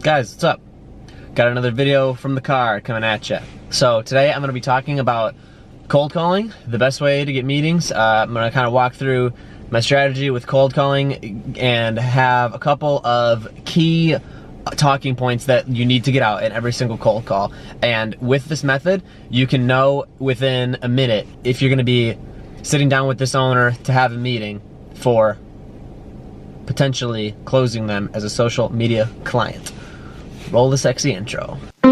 Guys, what's up? Got another video from the car coming at you. So today I'm going to be talking about cold calling, the best way to get meetings. I'm going to kind of walk through my strategy with cold calling and have a couple of key talking points that you need to get out in every single cold call. And with this method, you can know within a minute if you're going to be sitting down with this owner to have a meeting for potentially closing them as a social media client. Roll the sexy intro. If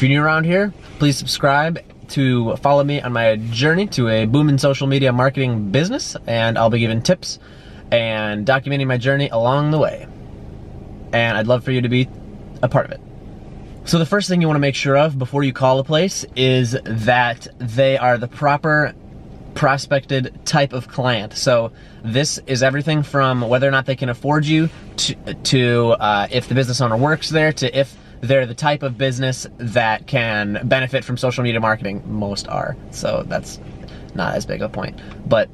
you're new around here, please subscribe to follow me on my journey to a booming social media marketing business, and I'll be giving tips and documenting my journey along the way. And I'd love for you to be a part of it. So the first thing you want to make sure of before you call a place is that they are the proper prospected type of client. So this is everything from whether or not they can afford you to if the business owner works there, to if they're the type of business that can benefit from social media marketing. Most are, so that's not as big of a point. But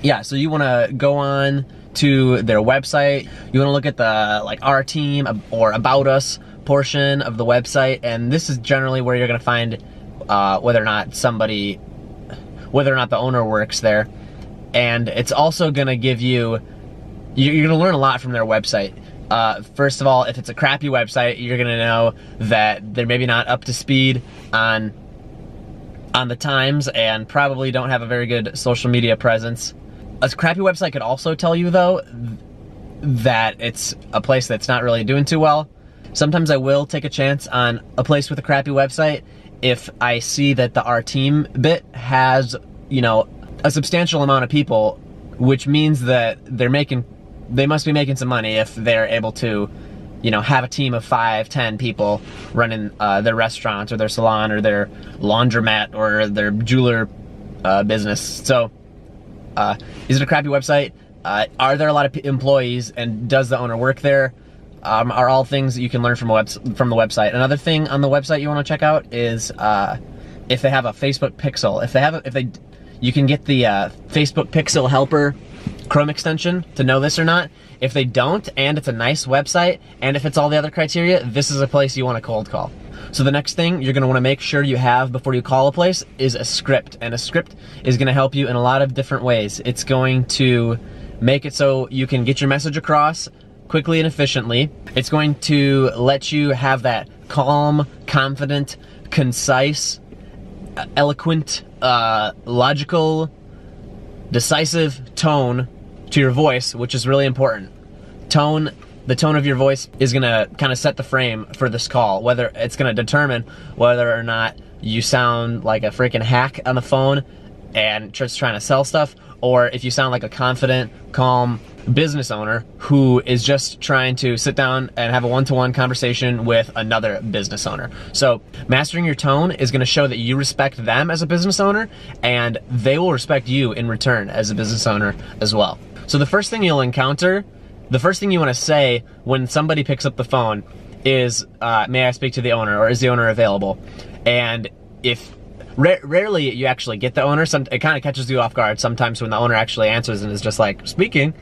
yeah, so you want to go on to their website. You want to look at the our team or about us portion of the website, and this is generally where you're going to find whether or not the owner works there. And it's also going to give you're going to learn a lot from their website. First of all, if it's a crappy website, you're going to know that they're maybe not up to speed on the times and probably don't have a very good social media presence. A crappy website could also tell you, though, that it's a place that's not really doing too well. Sometimes I will take a chance on a place with a crappy website if I see that the our team bit has, a substantial amount of people, which means that they must be making some money if they're able to, have a team of 5, 10 people running their restaurant or their salon or their laundromat or their jeweler business. So, is it a crappy website? Are there a lot of employees, and does the owner work there? Are all things that you can learn from the website. Another thing on the website you want to check out is if they have a Facebook Pixel. You can get the Facebook Pixel Helper Chrome extension to know this or not. If they don't, and it's a nice website, and if it's all the other criteria, this is a place you want to cold call. So the next thing you're going to want to make sure you have before you call a place is a script. And a script is going to help you in a lot of different ways. It's going to make it so you can get your message across quickly and efficiently. It's going to let you have that calm, confident, concise, eloquent, logical, decisive tone to your voice, which is really important. The tone of your voice is gonna kind of set the frame for this call. Whether it's gonna determine whether or not you sound like a freaking hack on the phone and just trying to sell stuff, or if you sound like a confident, calm business owner who is just trying to sit down and have a one-to-one conversation with another business owner. So mastering your tone is going to show that you respect them as a business owner, and they will respect you in return as a business owner as well. So the first thing you want to say when somebody picks up the phone is, may I speak to the owner, or is the owner available? And if rarely you actually get the owner, it kind of catches you off guard sometimes when the owner actually answers and is just like, speaking.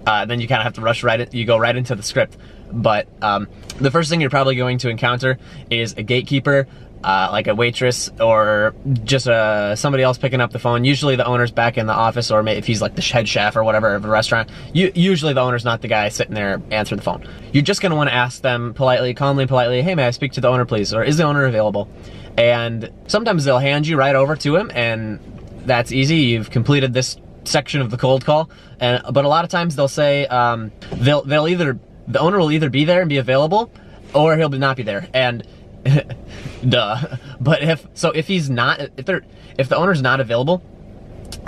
Then you kind of have to rush you go right into the script. But the first thing you're probably going to encounter is a gatekeeper, like a waitress or just somebody else picking up the phone. Usually the owner's back in the office, or maybe if he's like the head chef or whatever of a restaurant, usually the owner's not the guy sitting there answering the phone. You're just going to want to ask them politely, calmly and politely, hey, may I speak to the owner, please? Or is the owner available? And sometimes they'll hand you right over to him, and that's easy. You've completed this section of the cold call. But a lot of times they'll say the owner will either be there and be available, or he'll not be there. And duh. But if the owner's not available,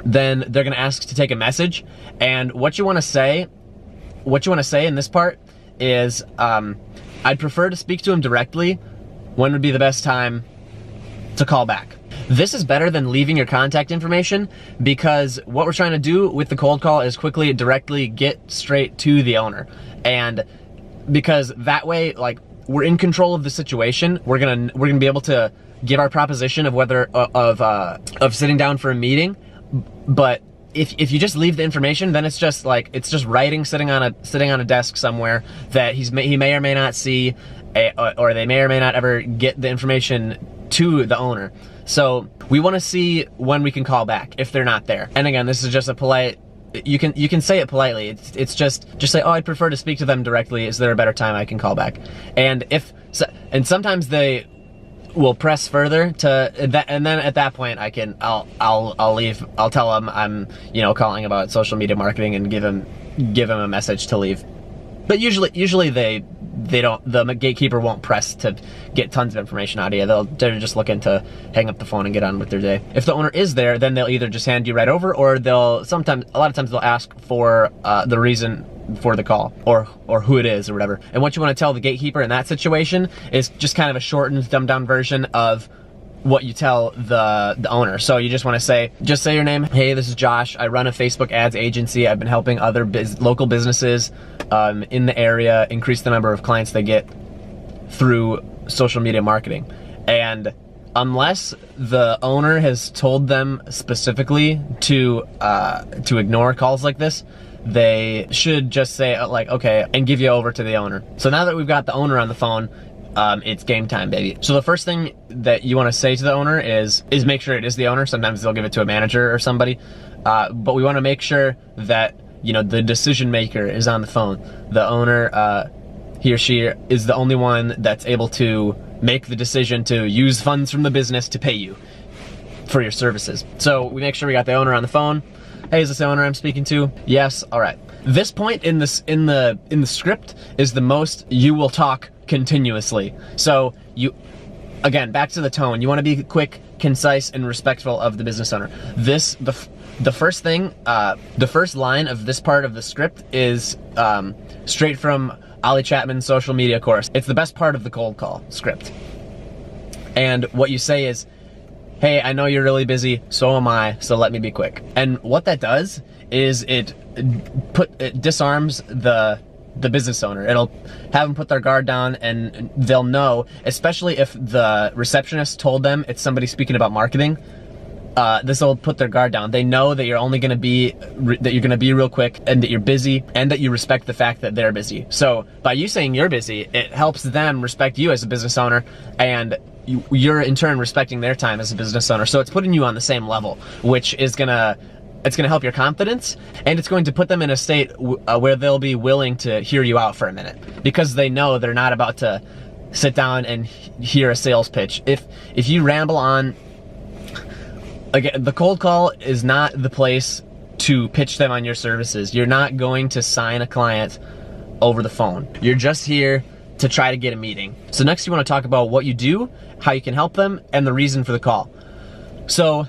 then they're gonna ask to take a message. And what you want to say in this part is, I'd prefer to speak to him directly. When would be the best time to call back? This is better than leaving your contact information, because what we're trying to do with the cold call is directly get straight to the owner. And because that way, we're in control of the situation. We're gonna be able to give our proposition of whether of sitting down for a meeting. But if you just leave the information, then it's just writing sitting on a desk somewhere that he may or may not see, or they may or may not ever get the information to the owner. So we want to see when we can call back if they're not there. And again, this is just a polite. You can say it politely. It's just say, oh, I'd prefer to speak to them directly. Is there a better time I can call back? And sometimes they will press further to that, and then at that point I'll leave. I'll tell them I'm calling about social media marketing and give them a message to leave. But usually they don't. The gatekeeper won't press to get tons of information out of you. They're just looking to hang up the phone and get on with their day. If the owner is there, then they'll either just hand you right over, or a lot of times they'll ask for the reason for the call, or who it is or whatever. And what you want to tell the gatekeeper in that situation is just kind of a shortened, dumbed down version of what you tell the owner. So you just want to say your name. Hey, this is Josh. I run a Facebook ads agency. I've been helping other local businesses in the area increase the number of clients they get through social media marketing. And unless the owner has told them specifically to ignore calls like this, they should just say okay, and give you over to the owner. So now that we've got the owner on the phone, it's game time, baby. So the first thing that you want to say to the owner is make sure it is the owner. Sometimes they'll give it to a manager or somebody, but we want to make sure that the decision maker is on the phone. The owner, he or she is the only one that's able to make the decision to use funds from the business to pay you for your services. So we make sure we got the owner on the phone. Hey, is this the owner I'm speaking to? Yes. All right. This point in the script is the most you will talk continuously. So again, back to the tone. You want to be quick, concise, and respectful of the business owner. The first thing, the first line of this part of the script is straight from Ollie Chapman's social media course. It's the best part of the cold call script. And what you say is, hey, I know you're really busy, so am I, so let me be quick. And what that does is it disarms the business owner. It'll have them put their guard down, and they'll know, especially if the receptionist told them it's somebody speaking about marketing, this will put their guard down. They know that you're only going to be real quick, and that you're busy, and that you respect the fact that they're busy. So by you saying you're busy, it helps them respect you as a business owner, and you're in turn respecting their time as a business owner. So it's putting you on the same level, which is gonna help your confidence, and it's going to put them in a state where they'll be willing to hear you out for a minute, because they know they're not about to sit down and hear a sales pitch. If you ramble on, again, the cold call is not the place to pitch them on your services. You're not going to sign a client over the phone. You're just here to try to get a meeting. So next you want to talk about what you do, how you can help them, and the reason for the call. So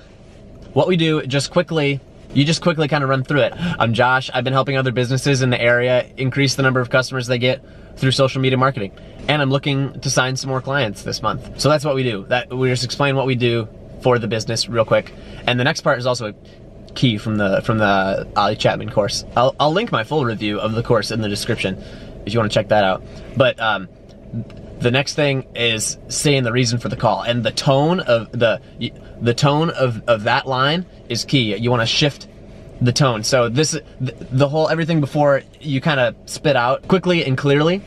what we do, you just quickly kind of run through it. I'm Josh. I've been helping other businesses in the area increase the number of customers they get through social media marketing, and I'm looking to sign some more clients this month. So that's what we do. That we just explain what we do for the business real quick. And the next part is also key from the Ollie Chapman course. I'll link my full review of the course in the description if you want to check that out. But the next thing is saying the reason for the call, and the tone of the tone of that line is key. You want to shift the tone. So everything before you kind of spit out quickly and clearly,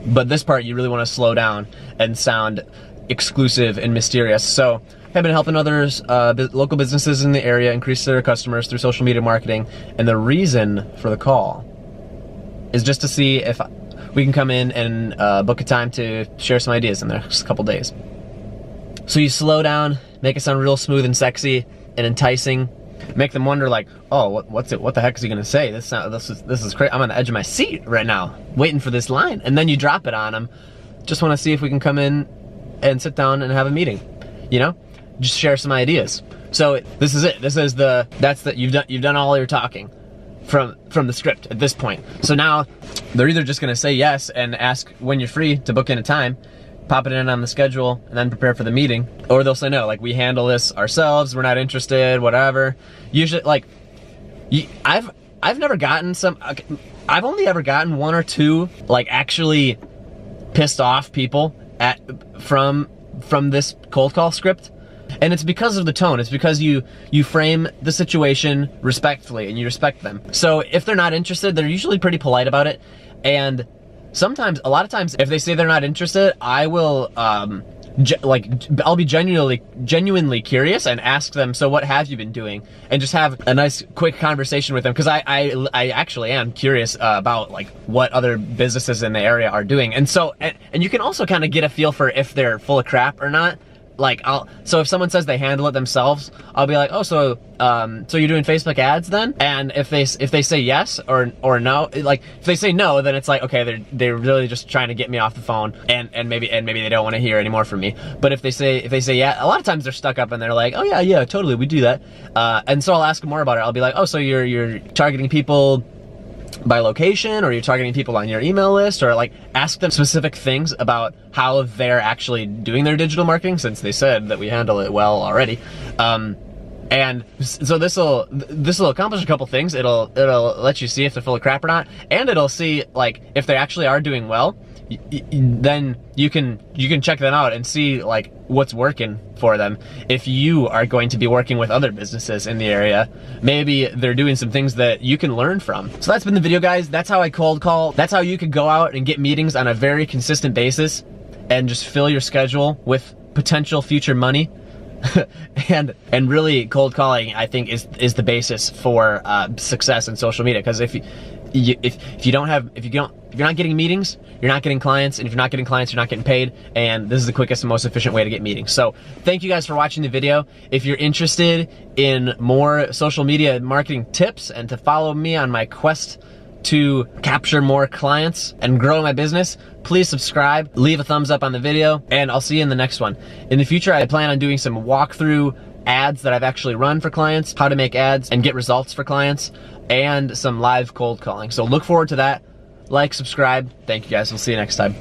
but this part you really want to slow down and sound exclusive and mysterious. So I've been helping others, local businesses in the area increase their customers through social media marketing, and the reason for the call is just to see if we can come in and book a time to share some ideas in the next couple days. So you slow down, make it sound real smooth and sexy and enticing, make them wonder oh, what the heck is he gonna say? This is crazy. I'm on the edge of my seat right now, waiting for this line, and then you drop it on them. Just want to see if we can come in and sit down and have a meeting. Just share some ideas. So this is it. You've done all your talking from the script at this point. So now they're either just gonna say yes and ask when you're free to book in a time, pop it in on the schedule, and then prepare for the meeting, or they'll say no, we handle this ourselves, we're not interested, whatever. Usually, I've never gotten I've only ever gotten one or two actually pissed off people from this cold call script. And it's because of the tone. It's because you frame the situation respectfully and you respect them. So if they're not interested, they're usually pretty polite about it. And sometimes, a lot of times, if they say they're not interested, I will, I'll be genuinely curious and ask them, so what have you been doing? And just have a nice quick conversation with them, because I actually am curious about like what other businesses in the area are doing. And so, and you can also kind of get a feel for if they're full of crap or not. Like, so if someone says they handle it themselves, I'll be like, oh, so you're doing Facebook ads then? And if they say yes or no, like if they say no, then it's like, okay, they're really just trying to get me off the phone, and maybe they don't want to hear anymore from me. But if they say yeah, a lot of times they're stuck up and they're like, oh yeah, totally, we do that. And so I'll ask them more about it. I'll be like, oh, so you're targeting people by location, or you're targeting people on your email list, or like ask them specific things about how they're actually doing their digital marketing, since they said that we handle it well already. And so this will accomplish a couple things. It'll let you see if they're full of crap or not, and it'll see like if they actually are doing well. Then you can check them out and see like what's working for them. If you are going to be working with other businesses in the area, maybe they're doing some things that you can learn from. So that's been the video, guys. That's how I cold call. That's how you could go out and get meetings on a very consistent basis and just fill your schedule with potential future money. and really, cold calling, I think, is the basis for success in social media. Because if you're not getting meetings, you're not getting clients, and if you're not getting clients, you're not getting paid. And this is the quickest and most efficient way to get meetings. So thank you guys for watching the video. If you're interested in more social media marketing tips and to follow me on my quest to capture more clients and grow my business, please subscribe, leave a thumbs up on the video, and I'll see you in the next one. In the future, I plan on doing some walkthrough ads that I've actually run for clients, how to make ads and get results for clients, and some live cold calling. So look forward to that. Like, subscribe. Thank you, guys. We'll see you next time.